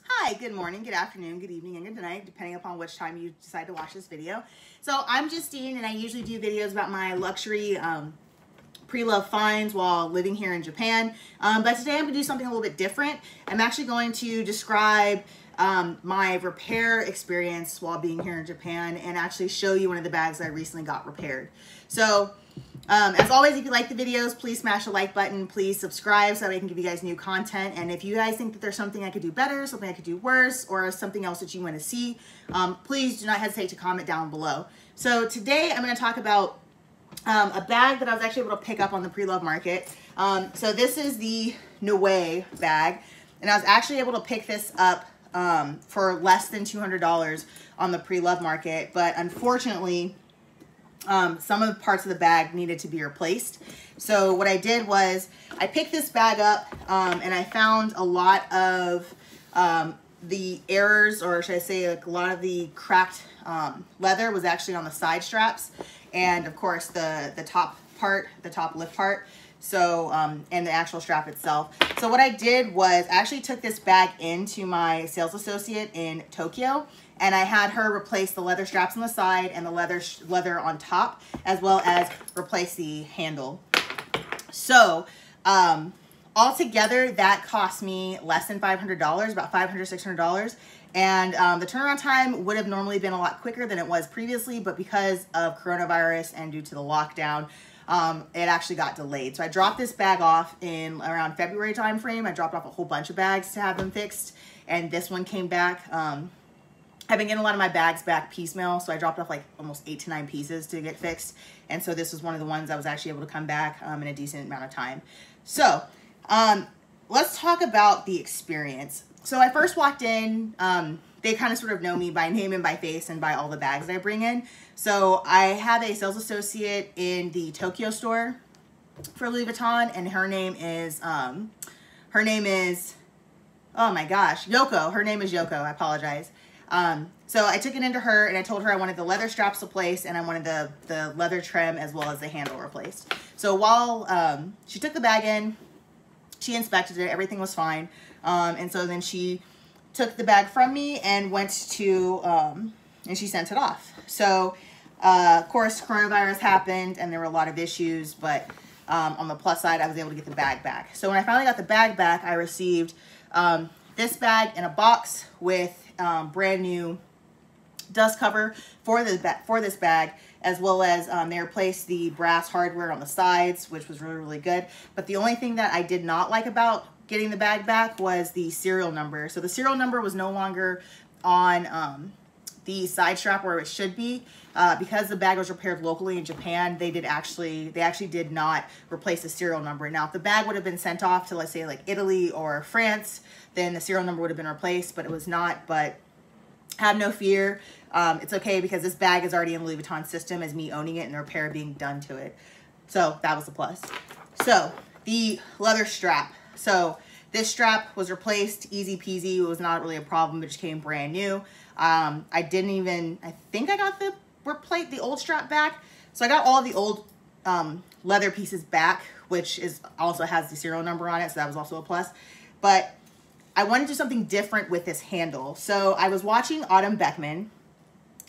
Hi, good morning, good afternoon, good evening, and good night, depending upon which time you decide to watch this video. So I'm Justine, and I usually do videos about my luxury pre-loved finds while living here in Japan. But today I'm going to do something a little bit different. I'm actually going to describe my repair experience while being here in Japan and actually show you one of the bags that I recently got repaired. So as always, if you like the videos, please smash the like button. Please subscribe so that I can give you guys new content. And if you guys think that there's something I could do better, something I could do worse, or something else that you want to see, please do not hesitate to comment down below. So today I'm going to talk about a bag that I was actually able to pick up on the pre-loved market. So this is the Noé bag, and I was actually able to pick this up for less than $200 on the pre-loved market, but unfortunately some of the parts of the bag needed to be replaced. So what I did was I picked this bag up and I found a lot of the errors, or should I say like a lot of the cracked leather was actually on the side straps, and of course the top part, the top lip part, so and the actual strap itself. So what I did was I actually took this bag into my sales associate in Tokyo, and I had her replace the leather straps on the side and the leather on top, as well as replace the handle. So altogether that cost me less than $500, about $500, $600. And the turnaround time would have normally been a lot quicker than it was previously, but because of coronavirus and due to the lockdown, it actually got delayed. So I dropped this bag off in around February time frame. I dropped off a whole bunch of bags to have them fixed, and this one came back. I've been getting a lot of my bags back piecemeal, so I dropped off like almost 8 to 9 pieces to get fixed, and so this was one of the ones I was actually able to come back in a decent amount of time. So let's talk about the experience. So I first walked in, they kind of sort of know me by name and by face and by all the bags that I bring in. So I have a sales associate in the Tokyo store for Louis Vuitton, and her name is, oh my gosh, Yoko. Her name is Yoko. I apologize. So I took it into her and I told her I wanted the leather straps replaced and I wanted the leather trim as well as the handle replaced. So while she took the bag in, she inspected it, everything was fine. And so then she took the bag from me and went to, and she sent it off. So, of course, coronavirus happened and there were a lot of issues, but on the plus side, I was able to get the bag back. So when I finally got the bag back, I received this bag in a box with brand new dust cover for this bag, as well as they replaced the brass hardware on the sides, which was really, really good. But the only thing that I did not like about getting the bag back was the serial number. So the serial number was no longer on the side strap where it should be. Because the bag was repaired locally in Japan, they actually did not replace the serial number. Now, if the bag would have been sent off to, let's say, like Italy or France, then the serial number would have been replaced, but it was not. But have no fear. It's okay because this bag is already in Louis Vuitton system as me owning it and the repair being done to it. So that was a plus. So the leather strap. So this strap was replaced, easy peasy. It was not really a problem. It just came brand new. I think I got the old strap back. So I got all the old leather pieces back, which also has the serial number on it. So that was also a plus. But I wanted to do something different with this handle. So I was watching Autumn Beckman,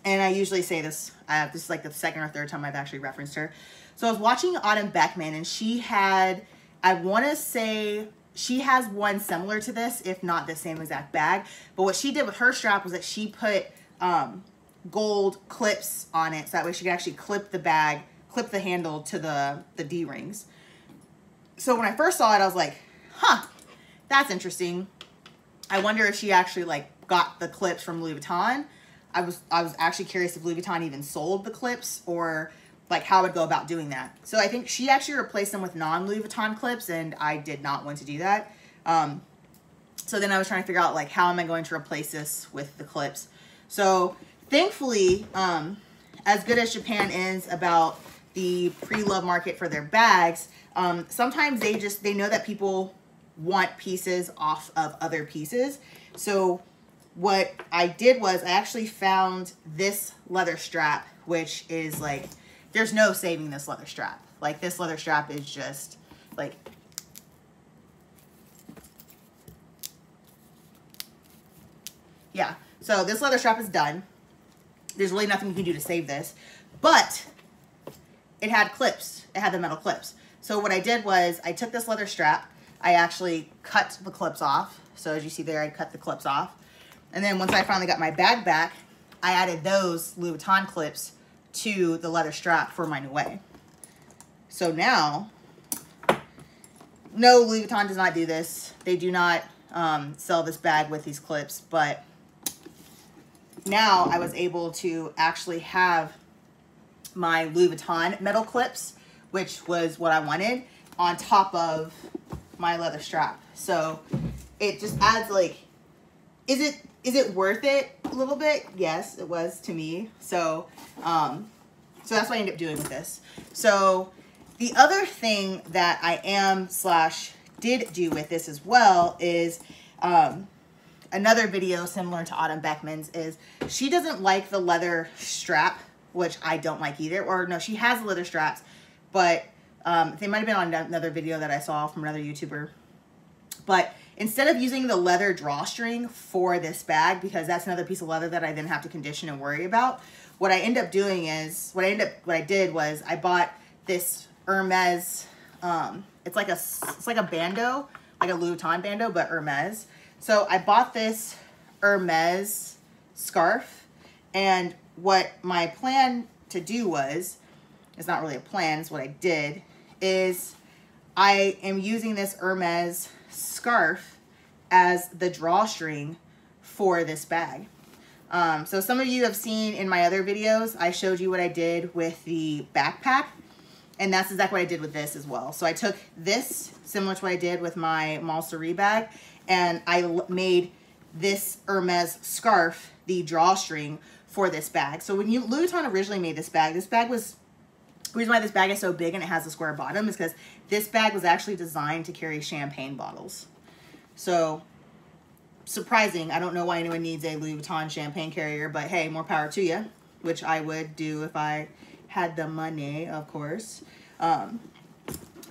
and I usually say this, this is like the second or third time I've actually referenced her. So I was watching Autumn Beckman, and she had, I want to say, she has one similar to this, if not the same exact bag. But what she did with her strap was that she put gold clips on it, so that way she could actually clip the bag, clip the handle to the D-rings. So when I first saw it, I was like, huh, that's interesting. I wonder if she actually like got the clips from Louis Vuitton. I was actually curious if Louis Vuitton even sold the clips, or like how I would go about doing that. So I think she actually replaced them with non-Louis Vuitton clips, and I did not want to do that. So then I was trying to figure out like how am I going to replace this with the clips. So thankfully, as good as Japan is about the pre-love market for their bags, sometimes they know that people want pieces off of other pieces. So what I did was I actually found this leather strap, which is like, there's no saving this leather strap. Like, this leather strap is just like, yeah. So this leather strap is done. There's really nothing you can do to save this, but it had clips. It had the metal clips. So what I did was I took this leather strap. I actually cut the clips off. So as you see there, I cut the clips off. And then once I finally got my bag back, I added those Louis Vuitton clips to the leather strap for my Noé. So now, no, Louis Vuitton does not do this. They do not sell this bag with these clips, but now I was able to actually have my Louis Vuitton metal clips, which was what I wanted, on top of my leather strap. So it just adds like, is it worth it a little bit? Yes, it was to me. So so that's what I ended up doing with this. So the other thing that I did do with this as well is another video similar to Autumn Beckman's is she doesn't like the leather strap, which I don't like either. Or no, she has leather straps, but they might have been on another video that I saw from another YouTuber. But instead of using the leather drawstring for this bag, because that's another piece of leather that I then have to condition and worry about, what I end up doing is, what I did was I bought this Hermes, it's like a bandeau, like a Louis Vuitton bandeau, but Hermes. So I bought this Hermes scarf, and what my plan to do was, it's not really a plan, it's what I did, is I am using this Hermes scarf as the drawstring for this bag. So some of you have seen in my other videos, I showed you what I did with the backpack, and that's exactly what I did with this as well. So I took this, similar to what I did with my Malserie bag, and I made this Hermes scarf the drawstring for this bag. So when Louis Vuitton originally made this bag was, the reason why this bag is so big and it has a square bottom is because this bag was actually designed to carry champagne bottles. So surprising, I don't know why anyone needs a Louis Vuitton champagne carrier, but hey, more power to you, which I would do if I had the money, of course.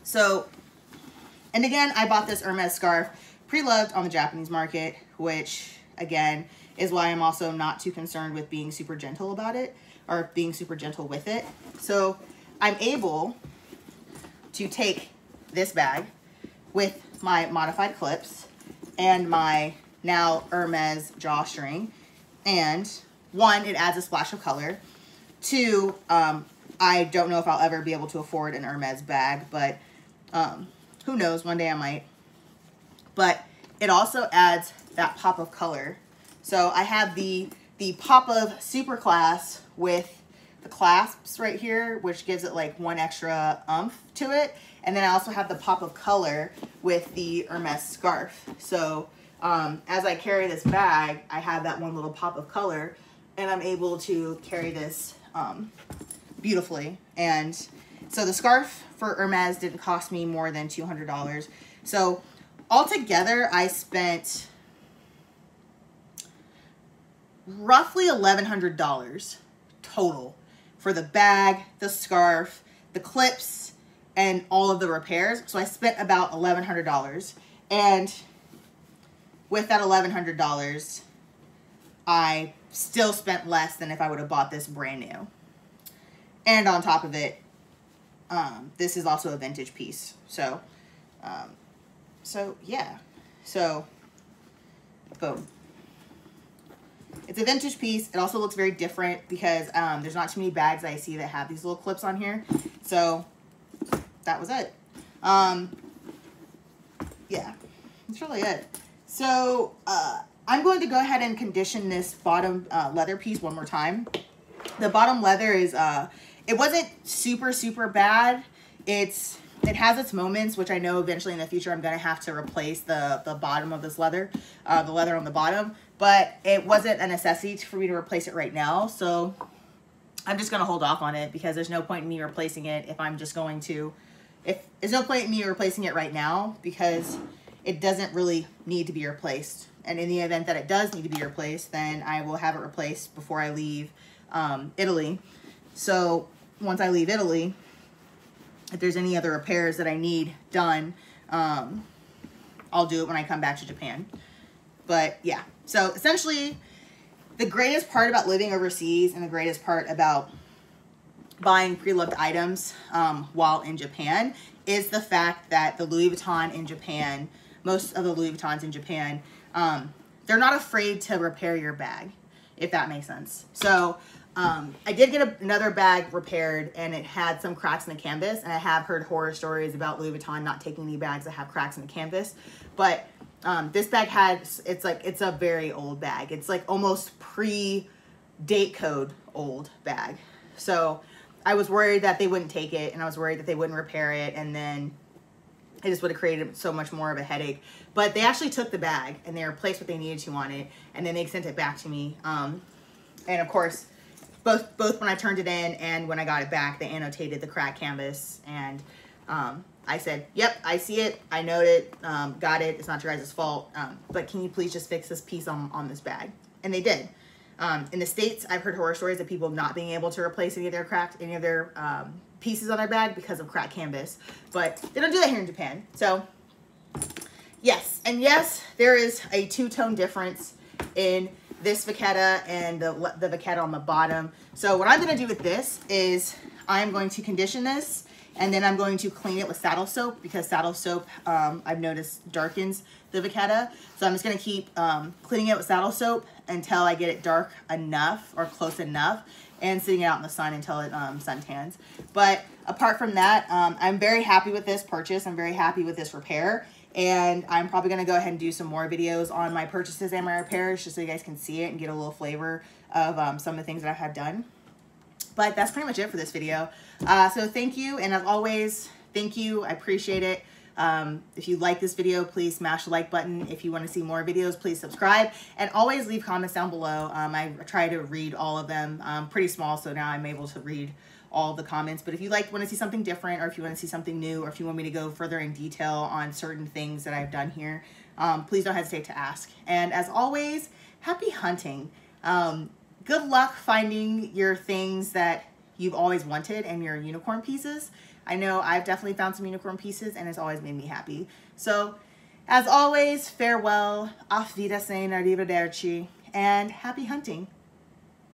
So, and again, I bought this Hermes scarf pre-loved on the Japanese market, which again is why I'm also not too concerned with being super gentle about it, or being super gentle with it. So I'm able to take this bag with my modified clips and my now Hermes drawstring, and one, it adds a splash of color. Two, I don't know if I'll ever be able to afford an Hermes bag, but who knows, one day I might. But it also adds that pop of color. So I have the pop of super class with the clasps right here, which gives it like one extra oomph to it. And then I also have the pop of color with the Hermes scarf. So as I carry this bag, I have that one little pop of color, and I'm able to carry this beautifully. And so the scarf for Hermes didn't cost me more than $200. So altogether, I spent roughly $1,100 total for the bag, the scarf, the clips, and all of the repairs. So I spent about $1,100. And with that $1,100, I still spent less than if I would have bought this brand new. And on top of it, this is also a vintage piece. So, yeah. So, boom. It's a vintage piece. It also looks very different because there's not too many bags I see that have these little clips on here. So, that was it. Yeah, that's really it. So, I'm going to go ahead and condition this bottom leather piece one more time. The bottom leather is, it wasn't super, super bad. It has its moments, which I know eventually in the future I'm going to have to replace the bottom of this leather, the leather on the bottom. But it wasn't a necessity for me to replace it right now. So I'm just going to hold off on it because there's no point in me replacing it if I'm just going to, there's no point in me replacing it right now because it doesn't really need to be replaced. And in the event that it does need to be replaced, then I will have it replaced before I leave Italy. So once I leave Italy, if there's any other repairs that I need done, I'll do it when I come back to Japan. But yeah, so essentially the greatest part about living overseas and the greatest part about buying pre-loved items while in Japan is the fact that the Louis Vuitton in Japan, most of the Louis Vuittons in Japan, they're not afraid to repair your bag, if that makes sense. So I did get another bag repaired, and it had some cracks in the canvas, and I have heard horror stories about Louis Vuitton not taking any bags that have cracks in the canvas. But this bag it's a very old bag. It's like almost pre-date code old bag. So I was worried that they wouldn't take it, and I was worried that they wouldn't repair it, and then it just would have created so much more of a headache. But they actually took the bag, and they replaced what they needed to on it, and then they sent it back to me. And of course, both when I turned it in and when I got it back, they annotated the cracked canvas, and I said, yep, I see it, I know it, got it, it's not your guys' fault, but can you please just fix this piece on this bag? And they did. In the States, I've heard horror stories of people not being able to replace any of their pieces on their bag because of cracked canvas, but they don't do that here in Japan. So yes, and yes, there is a two-tone difference in this vachetta and the vachetta on the bottom. So what I'm going to do with this is I'm going to condition this, and then I'm going to clean it with saddle soap, because saddle soap, I've noticed, darkens the vachetta. So I'm just going to keep cleaning it with saddle soap until I get it dark enough or close enough, and sitting it out in the sun until it suntans. But apart from that, I'm very happy with this purchase. I'm very happy with this repair. And I'm probably going to go ahead and do some more videos on my purchases and my repairs, just so you guys can see it and get a little flavor of some of the things that I have done. But that's pretty much it for this video. So thank you, and as always, thank you. I appreciate it. If you like this video, please smash the like button. If you want to see more videos, please subscribe, and always leave comments down below. I try to read all of them. I'm pretty small, so now I'm able to read all the comments. But if you want to see something different, or if you want to see something new, or if you want me to go further in detail on certain things that I've done here, please don't hesitate to ask. And as always, happy hunting. Good luck finding your things that you've always wanted and your unicorn pieces. I know I've definitely found some unicorn pieces, and it's always made me happy. So as always, farewell, auf Wiedersehen, arrivederci, and happy hunting.